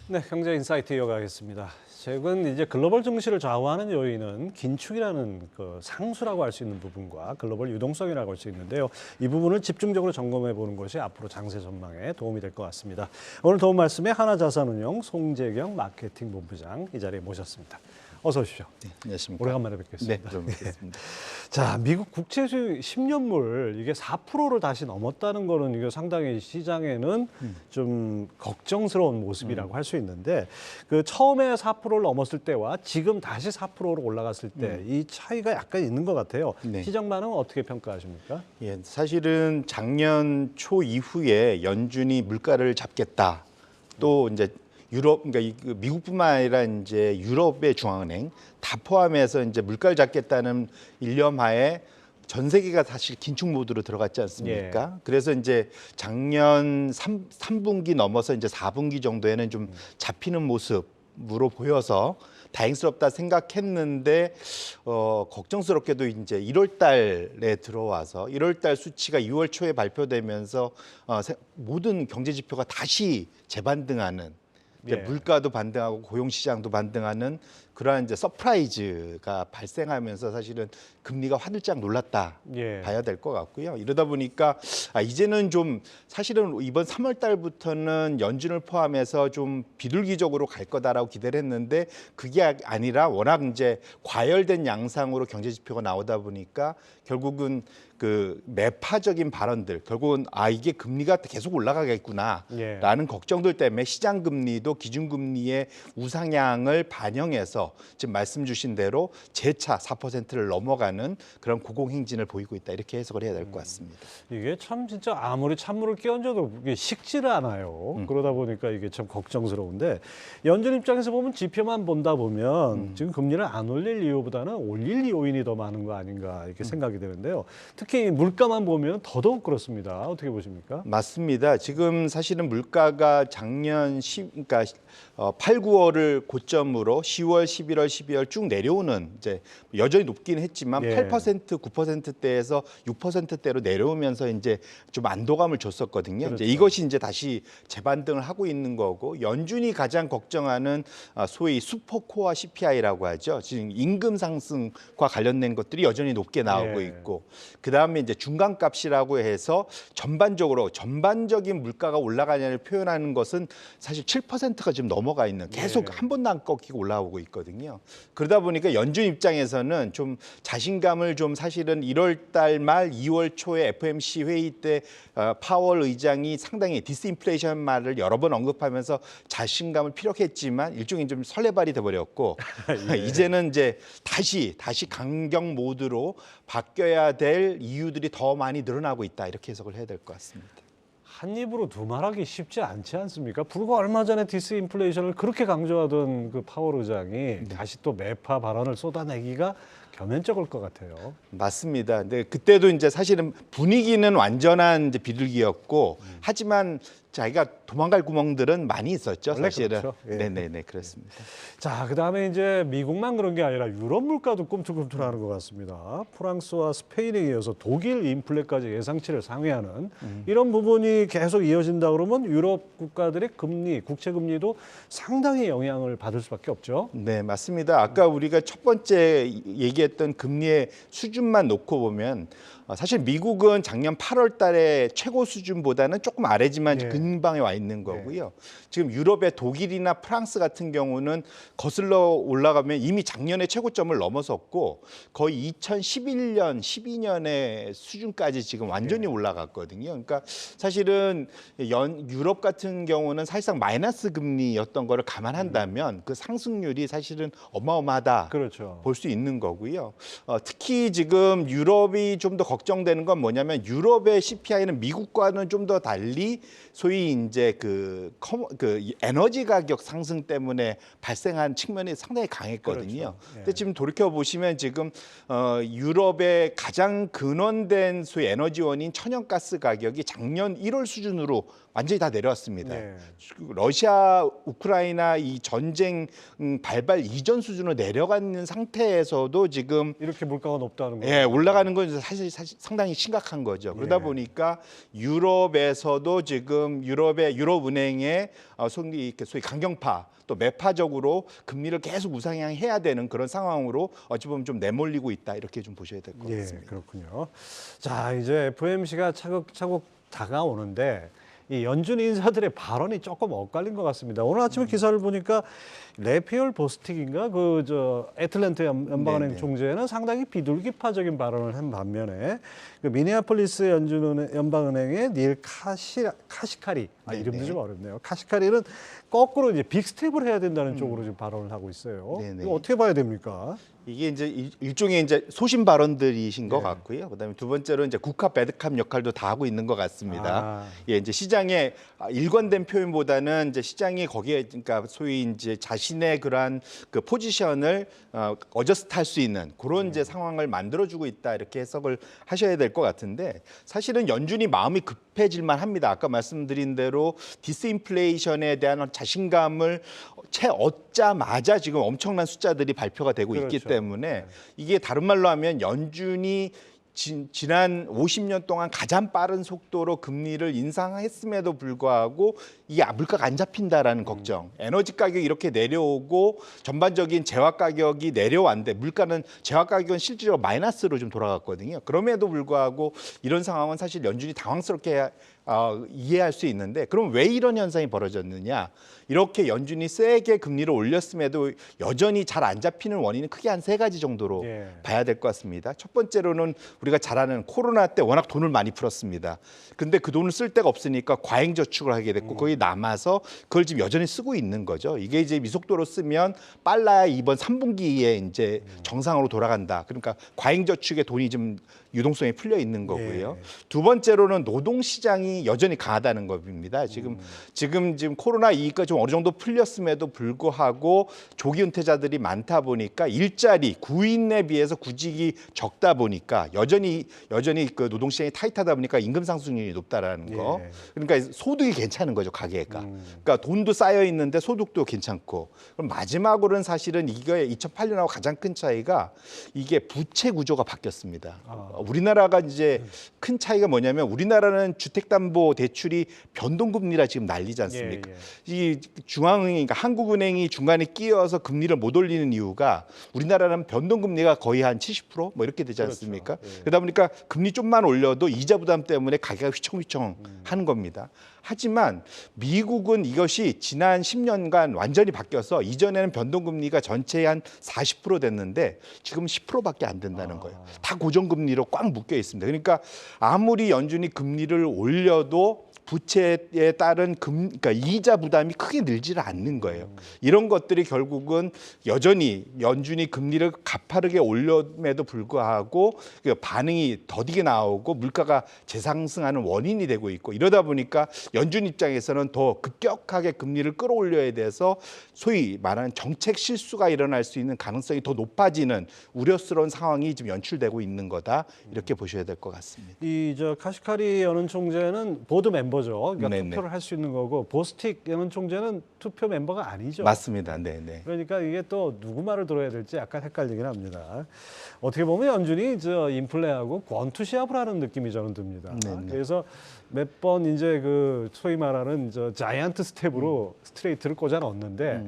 네, 경제 인사이트 이어가겠습니다. 최근 이제 글로벌 증시를 좌우하는 요인은 긴축이라는 그 상수라고 할 수 있는 부분과 글로벌 유동성이라고 할 수 있는데요. 이 부분을 집중적으로 점검해 보는 것이 앞으로 장세 전망에 도움이 될 것 같습니다. 오늘 도움 말씀에 하나자산운용 송재경 마케팅 본부장 이 자리에 모셨습니다. 어서 오십시오. 네, 안녕하십니까. 오래간만에 뵙겠습니다. 네, 좀 뵙겠습니다. 자, 미국 국채 수익 10년물 이게 4%를 다시 넘었다는 거는 이게 상당히 시장에는 좀 걱정스러운 모습이라고 할 수 있는데 그 처음에 4%를 넘었을 때와 지금 다시 4%로 올라갔을 때 이 차이가 약간 있는 것 같아요. 네. 시장 반응은 어떻게 평가하십니까? 예, 사실은 작년 초 이후에 연준이 물가를 잡겠다. 또 이제 유럽, 그러니까 그 미국뿐만 아니라 이제 유럽의 중앙은행 다 포함해서 이제 물가를 잡겠다는 일념하에 전 세계가 사실 긴축 모드로 들어갔지 않습니까? 그래서 이제 작년 3분기 넘어서 이제 4분기 정도에는 좀 잡히는 모습으로 보여서 다행스럽다 생각했는데 걱정스럽게도 이제 1월 달에 들어와서 1월 달 수치가 2월 초에 발표되면서 모든 경제 지표가 다시 재반등하는 이제 물가도 반등하고 고용 시장도 반등하는 그러한 이제 서프라이즈가 발생하면서 사실은 금리가 화들짝 놀랐다 봐야 될 것 같고요. 이러다 보니까 이제는 좀 사실은 이번 3월 달부터는 연준을 포함해서 좀 비둘기적으로 갈 거다라고 기대를 했는데 그게 아니라 워낙 이제 과열된 양상으로 경제 지표가 나오다 보니까 결국은 그 매파적인 발언들 결국은 이게 금리가 계속 올라가겠구나라는 걱정들 때문에 시장 금리도 기준 금리의 우상향을 반영해서 지금 말씀 주신 대로 재차 4%를 넘어가는 그런 고공행진을 보이고 있다 이렇게 해석을 해야 될 것 같습니다. 이게 참 진짜 아무리 찬물을 끼얹어도 이게 식지를 않아요. 그러다 보니까 이게 참 걱정스러운데 연준 입장에서 보면 지표만 본다 보면 지금 금리를 안 올릴 이유보다는 올릴 요인이 더 많은 거 아닌가 이렇게 생각이 되는데요. 특히 물가만 보면 더더욱 그렇습니다. 어떻게 보십니까? 맞습니다. 지금 사실은 물가가 작년 그러니까 8, 9월을 고점으로 10월, 11월, 12월 쭉 내려오는 이제 여전히 높긴 했지만 8%, 9%대에서 6%대로 내려오면서 이제 좀 안도감을 줬었거든요. 그렇죠. 이제 이것이 이제 다시 재반등을 하고 있는 거고 연준이 가장 걱정하는 소위 슈퍼코어 CPI라고 하죠. 지금 임금 상승과 관련된 것들이 여전히 높게 나오고 있고 그다음에 이제 중간값이라고 해서 전반적인 물가가 올라가냐를 표현하는 것은 사실 7%가 지금 넘어가 있는 계속 한 번도 안 꺾이고 올라오고 있거든요. 그러다 보니까 연준 입장에서는 좀 자신감을 좀 사실은 1월 달 말 2월 초에 FOMC 회의 때 파월 의장이 상당히 디스인플레이션 말을 여러 번 언급하면서 자신감을 피력했지만 일종의 좀 설레발이 돼버렸고 이제는 이제 다시 강경 모드로 바뀌어야 될 이유들이 더 많이 늘어나고 있다 이렇게 해석을 해야 될 것 같습니다. 한 입으로 두말하기 쉽지 않지 않습니까? 불과 얼마 전에 디스인플레이션을 그렇게 강조하던 그 파월 의장이 다시 또 매파 발언을 쏟아내기가 겸연쩍을 것 같아요. 맞습니다. 근데 그때도 이제 사실은 분위기는 완전한 이제 비둘기였고 하지만 자기가 도망갈 구멍들은 많이 있었죠. 사실은. 그렇죠. 네네네 그렇습니다. 자, 그다음에 이제 미국만 그런 게 아니라 유럽 물가도 꿈틀꿈틀하는 것 같습니다. 프랑스와 스페인에 이어서 독일 인플레까지 예상치를 상회하는 이런 부분이 계속 이어진다 그러면 유럽 국가들의 금리, 국채 금리도 상당히 영향을 받을 수밖에 없죠. 네, 맞습니다. 아까 우리가 첫 번째 얘기했던 금리의 수준만 놓고 보면 사실 미국은 작년 8월 달에 최고 수준보다는 조금 아래지만 근방에 와 있는 거고요. 지금 유럽의 독일이나 프랑스 같은 경우는 거슬러 올라가면 이미 작년에 최고점을 넘어섰고 거의 2011년, 12년의 수준까지 지금 완전히 올라갔거든요. 그러니까 사실은 유럽 같은 경우는 사실상 마이너스 금리였던 거를 감안한다면 그 상승률이 사실은 어마어마하다 볼 수 있는 거고요. 특히 지금 유럽이 좀 더 걱정되는 건 뭐냐면 유럽의 CPI는 미국과는 좀 더 달리 소위 이제 그 에너지 가격 상승 때문에 발생한 측면이 상당히 강했거든요. 근데 지금 돌이켜 보시면 지금 유럽의 가장 근원된 소위 에너지원인 천연가스 가격이 작년 1월 수준으로 완전히 다 내려왔습니다. 러시아, 우크라이나 이 전쟁 발발 이전 수준으로 내려가는 상태에서도 지금 이렇게 물가가 높다는 거예요. 올라가는 건 사실 사실 상당히 심각한 거죠. 그러다 예. 보니까 유럽에서도 지금 유럽은행의 소위 강경파 또 매파적으로 금리를 계속 우상향해야 되는 그런 상황으로 어찌 보면 좀 내몰리고 있다 이렇게 좀 보셔야 될 것 예, 같습니다. 그렇군요. 자, 이제 FOMC가 차곡차곡 다가오는데 이 연준 인사들의 발언이 조금 엇갈린 것 같습니다. 오늘 아침에 기사를 보니까 레피얼 보스틱인가 그 저 애틀랜타 연방은행 네네. 총재는 상당히 비둘기파적인 발언을 한 반면에 그 미네아폴리스 연방은행의 닐 카시카리 이름도 네네. 좀 어렵네요. 카시카리는 거꾸로 이제 빅스텝을 해야 된다는 쪽으로 지금 발언을 하고 있어요. 네네. 이거 어떻게 봐야 됩니까? 이게 이제 일종의 이제 소신 발언들이신 것 네. 같고요. 그다음에 두 번째로 이제 국합 배드캅 역할도 다 하고 있는 것 같습니다. 아. 예, 이제 시장의 일관된 표현보다는 이제 시장이 거기에 그러니까 소위 이제 자신의 그러한 그 포지션을 어저스트할 수 있는 그런 이제 상황을 만들어주고 있다 이렇게 해석을 하셔야 될 것 같은데 사실은 연준이 마음이 급해질만 합니다. 아까 말씀드린 대로 디스인플레이션에 대한 자신감을 채 얻자마자 지금 엄청난 숫자들이 발표가 되고 있기 그렇죠. 때문에 이게 다른 말로 하면 연준이 지난 50년 동안 가장 빠른 속도로 금리를 인상했음에도 불구하고 이게 물가가 안 잡힌다라는 걱정. 에너지 가격이 이렇게 내려오고 전반적인 재화 가격이 내려왔는데 물가는 재화 가격은 실질적으로 마이너스로 좀 돌아갔거든요. 그럼에도 불구하고 이런 상황은 사실 연준이 당황스럽게 이해할 수 있는데 그럼 왜 이런 현상이 벌어졌느냐? 이렇게 연준이 세게 금리를 올렸음에도 여전히 잘 안 잡히는 원인은 크게 한 세 가지 정도로 예. 봐야 될 것 같습니다. 첫 번째로는 우리가 잘 아는 코로나 때 워낙 돈을 많이 풀었습니다. 근데 그 돈을 쓸 데가 없으니까 과잉 저축을 하게 됐고 거기 남아서 그걸 지금 여전히 쓰고 있는 거죠. 이게 이제 미속도로 쓰면 빨라야 이번 3분기에 이제 정상으로 돌아간다. 그러니까 과잉 저축에 돈이 좀 유동성이 풀려 있는 거고요. 예. 두 번째로는 노동 시장이 여전히 강하다는 겁니다. 지금 코로나 이익가 좀 어느 정도 풀렸음에도 불구하고 조기 은퇴자들이 많다 보니까 일자리 구인에 비해서 구직이 적다 보니까 여전히 그 노동 시장이 타이트하다 보니까 임금 상승률이 높다라는 거. 예. 그러니까 소득이 괜찮은 거죠, 가계가. 그러니까 돈도 쌓여 있는데 소득도 괜찮고. 그럼 마지막으로는 사실은 이게 2008년하고 가장 큰 차이가 이게 부채 구조가 바뀌었습니다. 우리나라가 이제 큰 차이가 뭐냐면 우리나라는 주택담보대출이 변동금리라 지금 난리지 않습니까? 예, 예. 이 중앙은행, 그러니까 한국은행이 중간에 끼어서 금리를 못 올리는 이유가 우리나라는 변동금리가 거의 한 70%뭐 이렇게 되지 않습니까? 그렇죠. 예. 그러다 보니까 금리 좀만 올려도 이자 부담 때문에 가격이 휘청휘청 하는 겁니다. 하지만 미국은 이것이 지난 10년간 완전히 바뀌어서 이전에는 변동금리가 전체의 한 40% 됐는데 지금 10%밖에 안 된다는 거예요. 다 고정금리로 꽉 묶여 있습니다. 그러니까 아무리 연준이 금리를 올려도 부채에 따른 그러니까 이자 부담이 크게 늘지를 않는 거예요. 이런 것들이 결국은 여전히 연준이 금리를 가파르게 올렸음에도 불구하고 반응이 더디게 나오고 물가가 재상승하는 원인이 되고 있고 이러다 보니까 연준 입장에서는 더 급격하게 금리를 끌어올려야 돼서 소위 말하는 정책 실수가 일어날 수 있는 가능성이 더 높아지는 우려스러운 상황이 지금 연출되고 있는 거다 이렇게 보셔야 될 것 같습니다. 이 저 카시카리 연은 총재는 보드 멤버죠. 그러니까 네네. 투표를 할 수 있는 거고 보스틱 연은 총재는 투표 멤버가 아니죠. 맞습니다. 네. 그러니까 이게 또 누구 말을 들어야 될지 약간 헷갈리긴 합니다. 어떻게 보면 연준이 저 인플레하고 권투 시합을 하는 느낌이 저는 듭니다. 네네. 그래서 몇 번 이제 그 소위 말하는 저 자이언트 스텝으로 스트레이트를 꽂아 넣었는데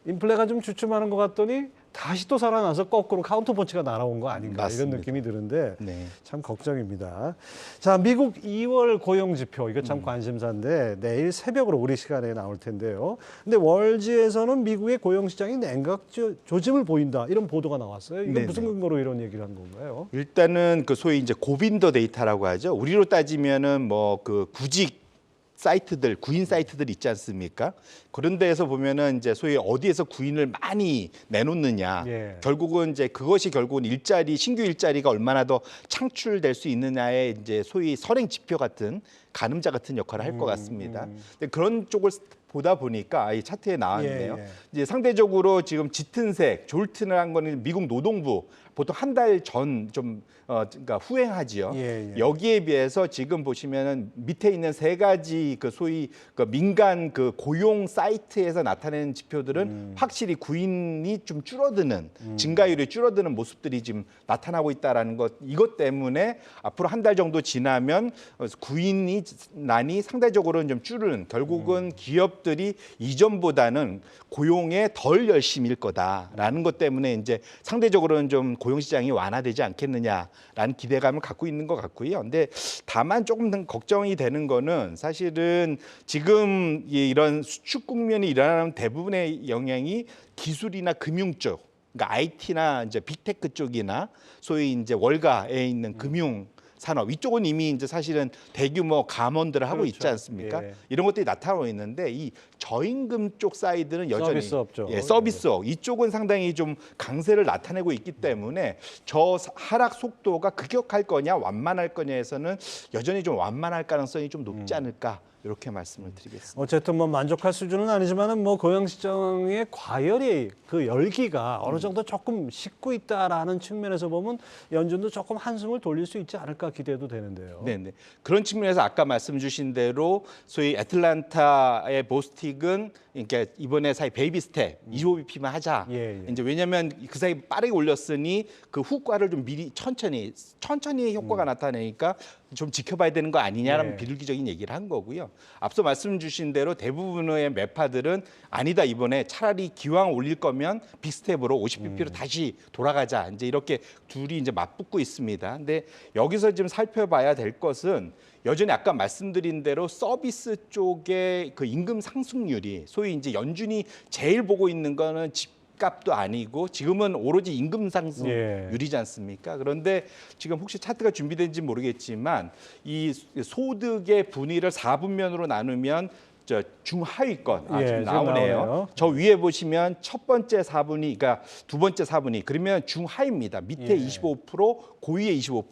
인플레가 좀 주춤하는 것 같더니 다시 또 살아나서 거꾸로 카운터 펀치가 날아온 거 아닌가 맞습니다. 이런 느낌이 드는데 네. 참 걱정입니다. 자, 미국 2월 고용 지표 이거 참 관심사인데 내일 새벽으로 우리 시간에 나올 텐데요. 근데 월지에서는 미국의 고용 시장이 냉각 조짐을 보인다 이런 보도가 나왔어요. 이건 네네. 무슨 근거로 이런 얘기를 한 건가요? 일단은 그 소위 이제 고빈더 데이터라고 하죠. 우리로 따지면은 뭐 그 구직 사이트들, 구인 사이트들 있지 않습니까? 그런 데에서 보면은 이제 소위 어디에서 구인을 많이 내놓느냐. 예. 결국은 이제 그것이 결국은 신규 일자리가 얼마나 더 창출될 수 있느냐의 이제 소위 선행 지표 같은 가늠자 같은 역할을 할 것 같습니다. 근데 그런 쪽을 보다 보니까 이 차트에 나왔는데요. 예, 예. 이제 상대적으로 지금 짙은 색, 졸튼을 한 거는 미국 노동부 보통 한 달 전 좀 그러니까 후행하지요. 예, 예. 여기에 비해서 지금 보시면은 밑에 있는 세 가지 그 소위 그 민간 그 고용 사이트에서 나타내는 지표들은 확실히 구인이 좀 줄어드는 증가율이 줄어드는 모습들이 지금 나타나고 있다라는 것. 이것 때문에 앞으로 한 달 정도 지나면 구인이 난이 상대적으로는 좀 줄은 결국은 기업들이 이전보다는 고용에 덜 열심일 거다라는 것 때문에 이제 상대적으로는 좀 고용 시장이 완화되지 않겠느냐라는 기대감을 갖고 있는 것 같고요. 근데 다만 조금 더 걱정이 되는 거는 사실은 지금 이런 수축 국면이 일어나는 대부분의 영향이 기술이나 금융 쪽, 그러니까 IT나 이제 빅테크 쪽이나 소위 이제 월가에 있는 금융 산업 이쪽은 이미 이제 사실은 대규모 감원들을 하고 있지 그렇죠. 않습니까? 예. 이런 것들이 나타나고 있는데 이 저임금 쪽 사이드는 여전히 서비스업죠. 예, 서비스업 이쪽은 상당히 좀 강세를 나타내고 있기 때문에 저 하락 속도가 급격할 거냐 완만할 거냐에서는 여전히 좀 완만할 가능성이 좀 높지 않을까 이렇게 말씀을 드리겠습니다. 어쨌든 뭐 만족할 수준은 아니지만은 뭐 고용시장의 과열이 그 열기가 어느 정도 조금 식고 있다라는 측면에서 보면 연준도 조금 한숨을 돌릴 수 있지 않을까 기대도 되는데요. 네네. 그런 측면에서 아까 말씀 주신 대로 소위 애틀란타의 보스틱은 그러니까 이번에 사이 베이비 스텝 25bp만 하자. 예, 예. 이제 왜냐하면 그 사이 빠르게 올렸으니 그 후과를 좀 미리 천천히 효과가 나타내니까 좀 지켜봐야 되는 거 아니냐라는 네. 비둘기적인 얘기를 한 거고요. 앞서 말씀 주신 대로 대부분의 매파들은 아니다 이번에 차라리 기왕 올릴 거면 빅스텝으로 50bp로 다시 돌아가자. 이제 이렇게 둘이 이제 맞붙고 있습니다. 근데 여기서 지금 살펴봐야 될 것은 여전히 아까 말씀드린 대로 서비스 쪽의 그 임금 상승률이 소위 이제 연준이 제일 보고 있는 거는 집값도 아니고 지금은 오로지 임금 상승률이지 않습니까? 그런데 지금 혹시 차트가 준비된지 모르겠지만 이 소득의 분위를 4분면으로 나누면 저 중하위권 예, 지금 지금 나오네요. 나오네요. 저 위에 보시면 첫 번째 4분위, 그러니까 두 번째 4분위 그러면 중하입니다. 밑에 예. 25%, 고위에 25%.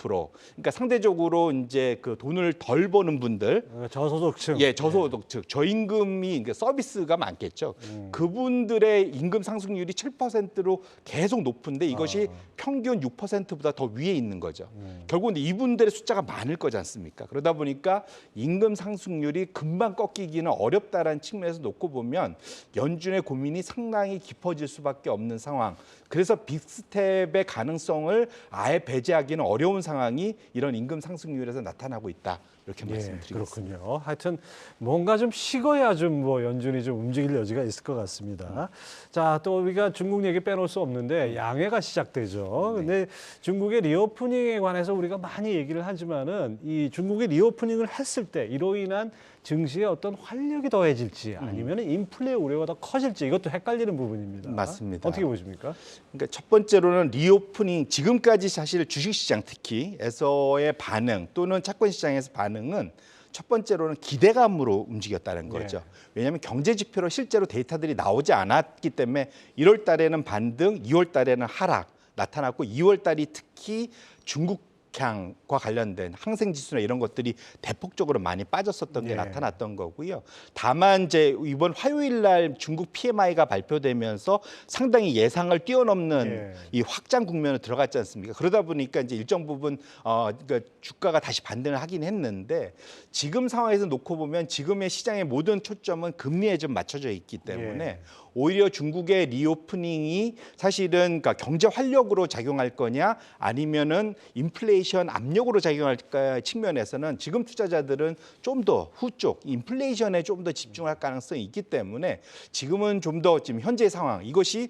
그러니까 상대적으로 이제 그 돈을 덜 버는 분들, 저소득층. 예, 저소득층, 저임금이 그러니까 서비스가 많겠죠. 그분들의 임금 상승률이 7%로 계속 높은데 이것이 평균 6%보다 더 위에 있는 거죠. 결국은 이분들의 숫자가 많을 거지 않습니까? 그러다 보니까 임금 상승률이 금방 꺾이기는 어렵다라는 측면에서 놓고 보면 연준의 고민이 상당히 깊어질 수밖에 없는 상황. 그래서 빅스텝의 가능성을 아예 배제하기는 어려운 상황이 이런 임금 상승률에서 나타나고 있다. 이렇게 말씀드리겠습니다. 그렇군요. 하여튼 뭔가 좀 식어야 좀 뭐 연준이 좀 움직일 여지가 있을 것 같습니다. 자, 또 우리가 중국 얘기 빼놓을 수 없는데 양해가 시작되죠. 근데 중국의 리오프닝에 관해서 우리가 많이 얘기를 하지만은 이 중국의 리오프닝을 했을 때 이로 인한 증시에 어떤 활력이 더해질지 아니면 인플레 우려가 더 커질지 이것도 헷갈리는 부분입니다. 맞습니다. 어떻게 보십니까? 그러니까 첫 번째로는 리오프닝 지금까지 사실 주식시장 특히에서의 반응 또는 채권시장에서 반응은 첫 번째로는 기대감으로 움직였다는 거죠. 왜냐하면 경제 지표로 실제로 데이터들이 나오지 않았기 때문에 1월 달에는 반등, 2월 달에는 하락 나타났고 2월 달이 특히 중국 향과 관련된 항생 지수나 이런 것들이 대폭적으로 많이 빠졌었던 게 나타났던 거고요. 다만 이제 이번 화요일 날 중국 PMI가 발표되면서 상당히 예상을 뛰어넘는 이 확장 국면으로 들어갔지 않습니까? 그러다 보니까 이제 일정 부분 그러니까 주가가 다시 반등을 하긴 했는데 지금 상황에서 놓고 보면 지금의 시장의 모든 초점은 금리에 좀 맞춰져 있기 때문에 오히려 중국의 리오프닝이 사실은 그러니까 경제 활력으로 작용할 거냐 아니면은 인플레이션 압력으로 작용할까 측면에서는 지금 투자자들은 좀 더 후쪽 인플레이션에 좀 더 집중할 가능성이 있기 때문에 지금은 좀 더 지금 현재 상황 이것이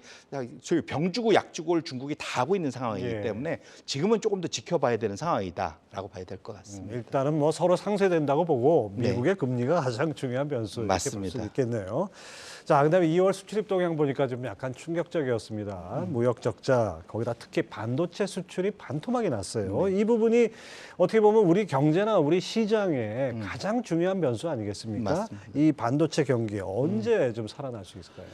소위 병 주고 약 주고를 중국이 다 하고 있는 상황이기 때문에 지금은 조금 더 지켜봐야 되는 상황이다라고 봐야 될 것 같습니다. 일단은 뭐 서로 상쇄된다고 보고 미국의 금리가 가장 중요한 변수 이렇게 볼 수 맞습니다. 있겠네요. 자, 그다음에 2월 수출입 동향 보니까 좀 약간 충격적이었습니다. 무역 적자, 거기다 특히 반도체 수출이 반토막이 났어요. 이 부분이 어떻게 보면 우리 경제나 우리 시장의 가장 중요한 변수 아니겠습니까? 맞습니다. 이 반도체 경기 언제 좀 살아날 수 있을까요?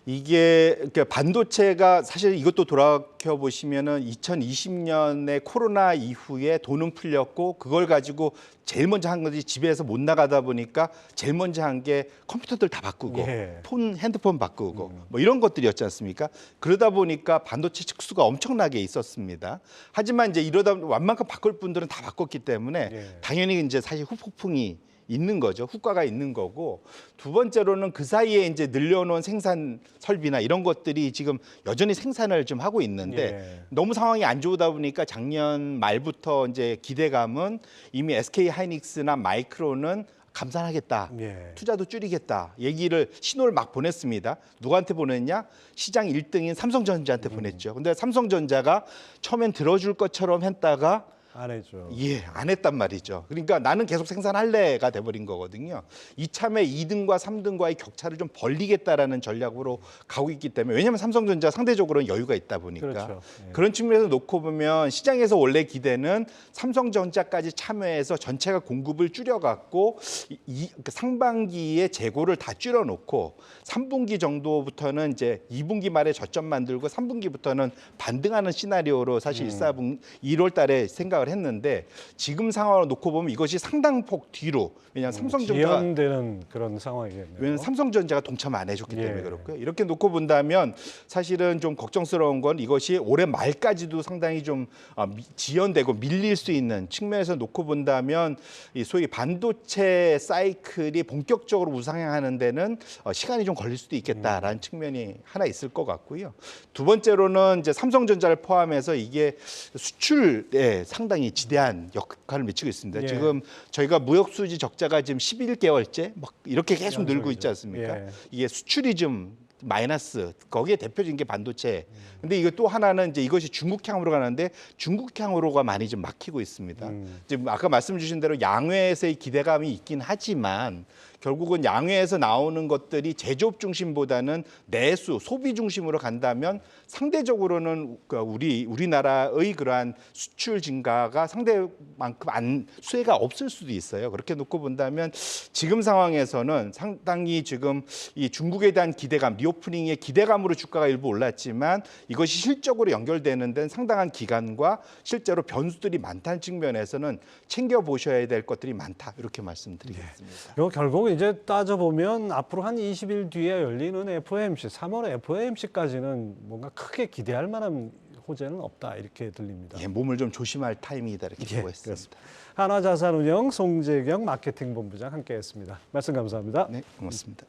이게 그러니까 반도체가 사실 이것도 돌아켜 보시면은 2020년에 코로나 이후에 돈은 풀렸고 그걸 가지고 제일 먼저 한 것이 집에서 못 나가다 보니까 제일 먼저 한 게 컴퓨터들 다 바꾸고 예. 핸드폰 바꾸고 뭐 이런 것들이었지 않습니까? 그러다 보니까 반도체 축수가 엄청나게 있었습니다. 하지만 이제 이러다 웬만큼 바꿀 분들은 다 바꿨기 때문에 예. 당연히 이제 사실 후폭풍이 있는 거죠. 후과가 있는 거고 두 번째로는 그 사이에 이제 늘려놓은 생산 설비나 이런 것들이 지금 여전히 생산을 좀 하고 있는데 예. 너무 상황이 안 좋다 보니까 작년 말부터 이제 기대감은 이미 SK 하이닉스나 마이크론은 감산하겠다. 예. 투자도 줄이겠다. 얘기를 신호를 막 보냈습니다. 누구한테 보냈냐? 시장 1등인 삼성전자한테 보냈죠. 근데 삼성전자가 처음엔 들어줄 것처럼 했다가 안 해죠. 예, 안 했단 말이죠. 그러니까 나는 계속 생산할래가 돼버린 거거든요. 이참에 2등과 3등과의 격차를 좀 벌리겠다라는 전략으로 가고 있기 때문에 왜냐하면 삼성전자 상대적으로는 여유가 있다 보니까 그렇죠. 예. 그런 측면에서 놓고 보면 시장에서 원래 기대는 삼성전자까지 참여해서 전체가 공급을 줄여갖고 그 상반기에 재고를 다 줄여놓고 3분기 정도부터는 이제 2분기 말에 저점 만들고 3분기부터는 반등하는 시나리오로 사실 1월 달에 생각을 했는데 지금 상황을 놓고 보면 이것이 상당폭 뒤로 왜냐하면 삼성전자가 지연되는 그런 상황이겠네요. 왜냐하면 삼성전자가 동참 안 해줬기 때문에 예. 그렇고요. 이렇게 놓고 본다면 사실은 좀 걱정스러운 건 이것이 올해 말까지도 상당히 좀 지연되고 밀릴 수 있는 측면에서 놓고 본다면 이 소위 반도체 사이클이 본격적으로 우상향하는 데는 시간이 좀 걸릴 수도 있겠다라는 측면이 하나 있을 것 같고요. 두 번째로는 이제 삼성전자를 포함해서 이게 수출에 상당히 지대한 역할을 미치고 있습니다. 예. 지금 저희가 무역 수지 적자가 지금 11개월째 막 이렇게 계속 늘고 있지 않습니까? 예. 이게 수출이 좀 마이너스 거기에 대표적인 게 반도체. 근데 이거 또 하나는 이제 이것이 중국향으로 가는데 중국향으로가 많이 좀 막히고 있습니다. 지금 아까 말씀 주신 대로 양회에서의 기대감이 있긴 하지만 결국은 양회에서 나오는 것들이 제조업 중심보다는 내수, 소비 중심으로 간다면 상대적으로는 우리나라의 그러한 수출 증가가 상대만큼 수혜가 없을 수도 있어요. 그렇게 놓고 본다면 지금 상황에서는 상당히 지금 이 중국에 대한 기대감, 리오프닝의 기대감으로 주가가 일부 올랐지만 이것이 실적으로 연결되는 데는 상당한 기간과 실제로 변수들이 많다는 측면에서는 챙겨보셔야 될 것들이 많다. 이렇게 말씀드리겠습니다. 요 결국 이제 따져보면 앞으로 한 20일 뒤에 열리는 FOMC, 3월 FOMC까지는 뭔가 크게 기대할 만한 호재는 없다 이렇게 들립니다. 예, 몸을 좀 조심할 타이밍이다 이렇게 보고 있습니다. 그렇습니다. 하나자산운용 송재경 마케팅본부장 함께했습니다. 말씀 감사합니다. 네, 고맙습니다.